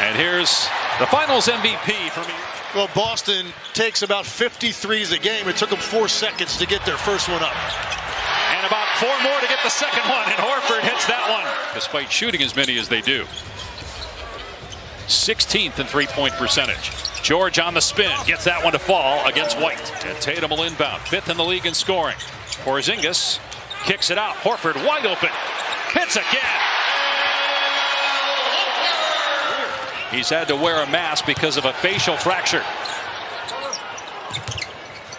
And here's the Finals MVP for me. Well, Boston takes about 53s a game. It took them 4 seconds to get their first one up. And about 4 more to get the second one, and Horford hits that one. Despite shooting as many as they do. 16th in three-point percentage. George on the spin, gets that one to fall against White. And Tatum will inbound, 5th in the league in scoring. Porzingis kicks it out. Horford wide open. Hits again. He's had to wear a mask because of a facial fracture.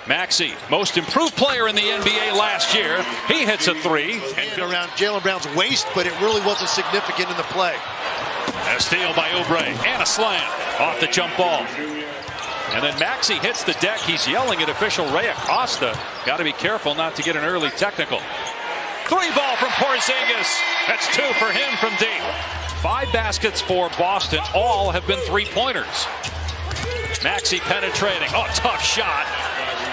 Maxey, most improved player in the NBA last year. He hits a 3. And around Jaylen Brown's waist, but it really wasn't significant in the play. A steal by Oubre and a slam off the jump ball. And then Maxey hits the deck. He's yelling at official Ray Acosta. Got to be careful not to get an early technical. 3 ball from Porzingis. That's 2 for him from deep. 5 baskets for Boston. All have been 3-pointers. Maxey penetrating. Oh, tough shot.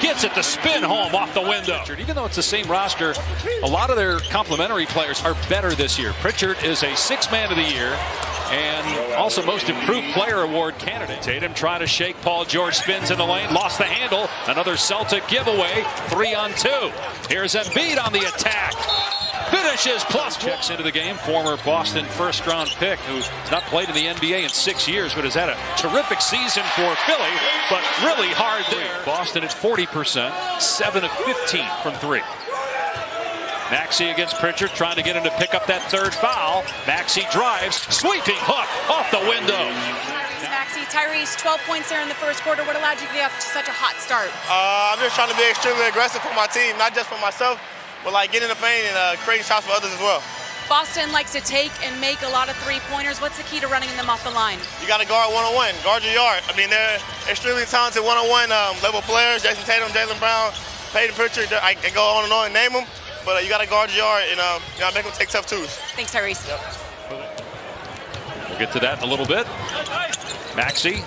Gets it to spin home off the window. Even though it's the same roster, a lot of their complementary players are better this year. Pritchard is a 6th man of the year and also most improved player award candidate. Tatum trying to shake Paul George, spins in the lane, lost the handle. Another Celtic giveaway, 3-on-2. Here's Embiid on the attack. Finishes plus. Checks into the game. Former Boston first-round pick who's not played in the NBA in 6 years, but has had a terrific season for Philly, but really hard there. Boston at 40%, 7 of 15 from 3. Maxey against Pritchard, trying to get him to pick up that 3rd foul. Maxey drives, sweeping hook off the window. Maxey, Tyrese, 12 points there in the first quarter. What allowed you to get off to such a hot start? I'm just trying to be extremely aggressive for my team, not just for myself, but like getting in the paint and creating shots for others as well. Boston likes to take and make a lot of 3-pointers. What's the key to running them off the line? You got to guard one-on-one, guard your yard. I mean, they're extremely talented one-on-one level players. Jason Tatum, Jaylen Brown, Peyton Pritchard. I can go on and name them, but you got to guard your yard and you got to make them take tough twos. Thanks, Tyrese. Yep. We'll get to that in a little bit. Maxey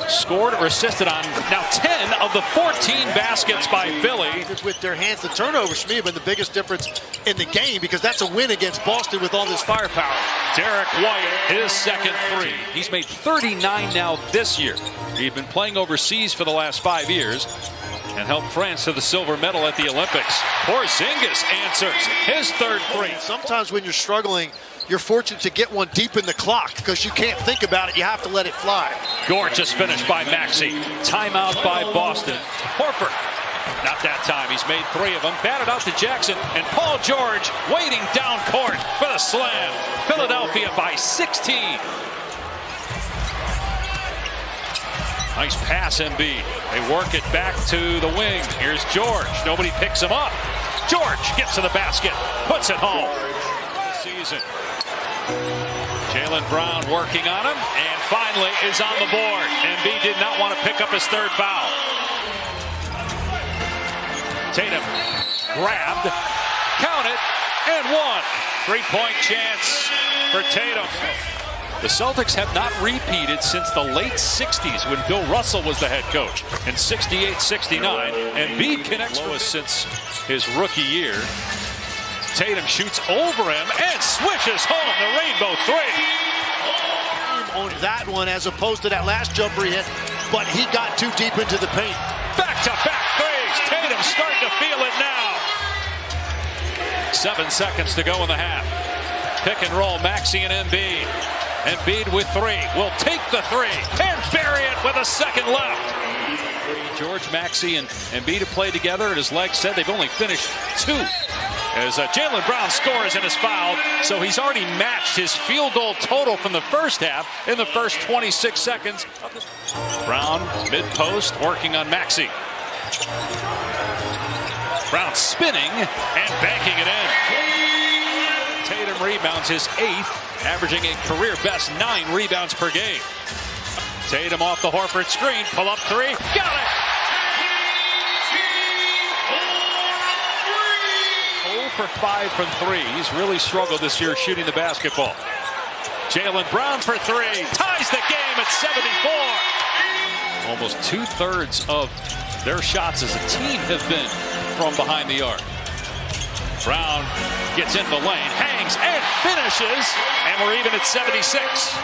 scored or assisted on now 10 of the 14 baskets by Philly. With their hands, the turnovers for me have been the biggest difference in the game because that's a win against Boston with all this firepower. Derek White, his second 3. He's made 39 now this year. He'd been playing overseas for the last 5 years and helped France to the silver medal at the Olympics. Porzingis answers his 3rd 3. Sometimes when you're struggling, you're fortunate to get one deep in the clock because you can't think about it. You have to let it fly. Gorgeous finish by Maxey. Timeout by Boston. Horford. Not that time. He's made 3 of them. Batted out to Jackson. And Paul George waiting down court for the slam. Philadelphia by 16. Nice pass, Embiid. They work it back to the wing. Here's George. Nobody picks him up. George gets to the basket. Puts it home. Season. Jaylen Brown working on him, and finally is on the board. Embiid did not want to pick up his 3rd foul. Tatum grabbed, count it, and 1. 3-point chance for Tatum. The Celtics have not repeated since the late 60s when Bill Russell was the head coach in 68-69. Embiid connects with us since his rookie year. Tatum shoots over him and swishes home the rainbow 3. On that one as opposed to that last jumper he hit, but he got too deep into the paint. Back-to-back threes. Tatum starting to feel it now. 7 seconds to go in the half. Pick and roll, Maxey and Embiid. Embiid with 3. Will take the 3 and bury it with a second left. George, Maxey, and Embiid have played together, and his legs said they've only finished 2. As Jaylen Brown scores and is fouled, so he's already matched his field goal total from the first half in the first 26 seconds. Brown mid-post working on Maxey. Brown spinning and banking it in. Tatum rebounds his 8th, averaging a career best 9 rebounds per game. Tatum off the Horford screen, pull up 3, got it! 0 for 5 from 3. He's really struggled this year shooting the basketball. Jaylen Brown for 3, ties the game at 74. Almost 2/3 of their shots as a team have been from behind the arc. Brown gets into the lane, hangs and finishes, and we're even at 76.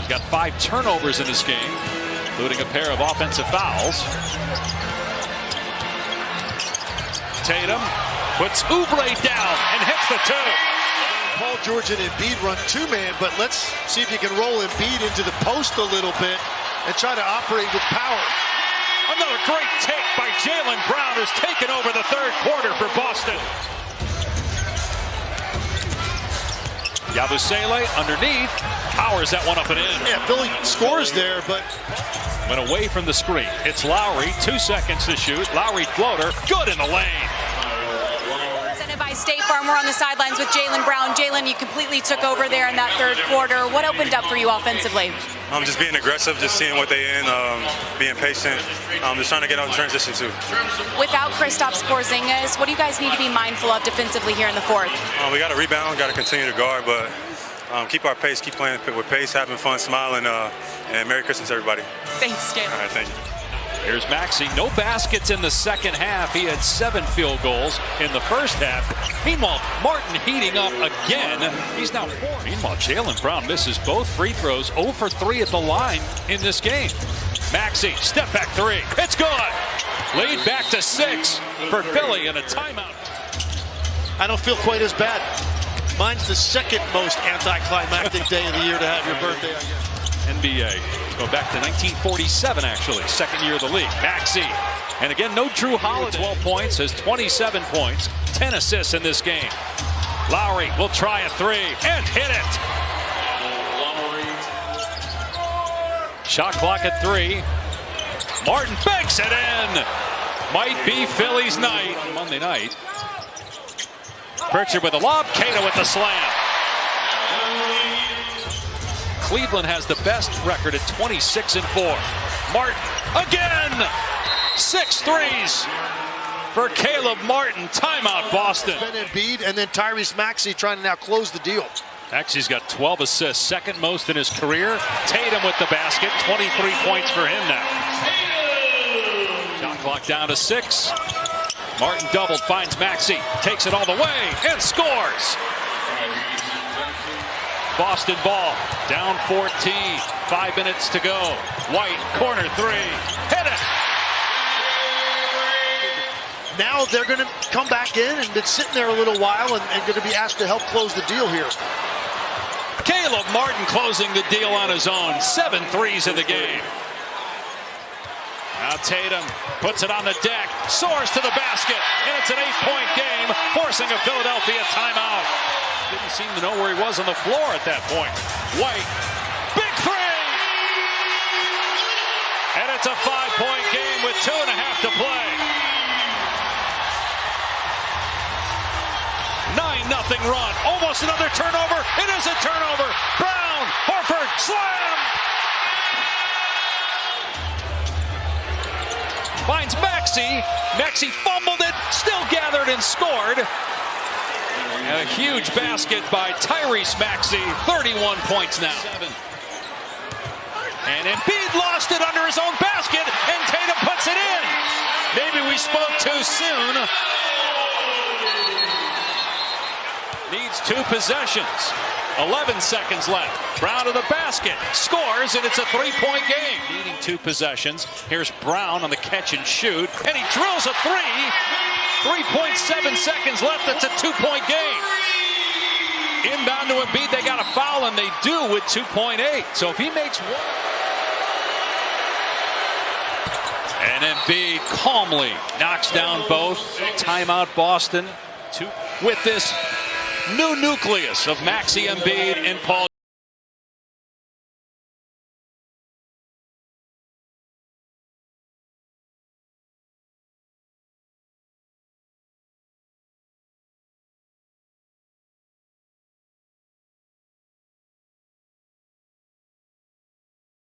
He's got 5 turnovers in this game, including a pair of offensive fouls. Tatum puts Oubre down and hits the 2. Paul George and Embiid run 2-man, but let's see if you can roll Embiid into the post a little bit and try to operate with power. Another great take by Jaylen Brown, who's taken over the third quarter for Boston. Yabusele underneath, powers that one up and in. Yeah, Philly scores there, but went away from the screen. It's Lowry, 2 seconds to shoot. Lowry floater, good in the lane. Presented by State Farm, we're on the sidelines with Jaylen Brown. Jaylen, you completely took over there in that third quarter. What opened up for you offensively? Just being aggressive, just seeing what they in, being patient, just trying to get out in transition too. Without Kristaps Porzingis, what do you guys need to be mindful of defensively here in the fourth? We got to rebound, got to continue to guard, but keep our pace, keep playing with pace, having fun, smiling, and Merry Christmas, everybody. Thanks, Jaylen. All right, thank you. Here's Maxey. No baskets in the second half. He had 7 field goals in the first half. Meanwhile, Martin heating up again. He's now 4. Meanwhile, Jaylen Brown misses both free throws. 0 for 3 at the line in this game. Maxey, step back 3. It's good. Lead back to 6 for Philly and a timeout. I don't feel quite as bad. Mine's the second most anticlimactic day of the year to have your birthday, I guess. NBA. Going back to 1947, actually. Second year of the league. Maxey. And again, no Drew Holiday. 12 points, has 27 points, 10 assists in this game. Lowry will try a 3 and hit it. Shot clock at 3. Martin banks it in. Might be Philly's night on Monday night. Pritchard with a lob. Cato with the slam. Cleveland has the best record at 26-4. Martin again. 6 threes for Caleb Martin. Timeout, Boston. Ben Embiid and then Tyrese Maxey trying to now close the deal. Maxey's got 12 assists, second most in his career. Tatum with the basket, 23 points for him now. Shot clock down to 6. Martin doubled, finds Maxey, takes it all the way and scores. Boston ball, down 14, 5 minutes to go. White, corner 3, hit it! Now they're going to come back in and been sitting there a little while and going to be asked to help close the deal here. Caleb Martin closing the deal on his own. 7 threes in the game. Now Tatum puts it on the deck, soars to the basket, and it's an 8-point game, forcing a Philadelphia timeout. Didn't seem to know where he was on the floor at that point. White, big 3! And it's a 5-point game with 2.5 to play. 9-0 run, almost another turnover. It is a turnover. Brown, Horford, slam! Finds Maxey. Maxey fumbled it, still gathered and scored. And a huge basket by Tyrese Maxey, 31 points now. And Embiid lost it under his own basket, and Tatum puts it in. Maybe we spoke too soon. Needs 2 possessions. 11 seconds left. Brown to the basket. Scores, and it's a 3-point game. Needing 2 possessions. Here's Brown on the catch and shoot. And he drills a 3. 3.7 seconds left. It's a 2-point game. Inbound to Embiid. They got a foul, and they do with 2.8. So if he makes 1. And Embiid calmly knocks down both. Timeout, Boston. With this new nucleus of Maxey, Embiid, and Paul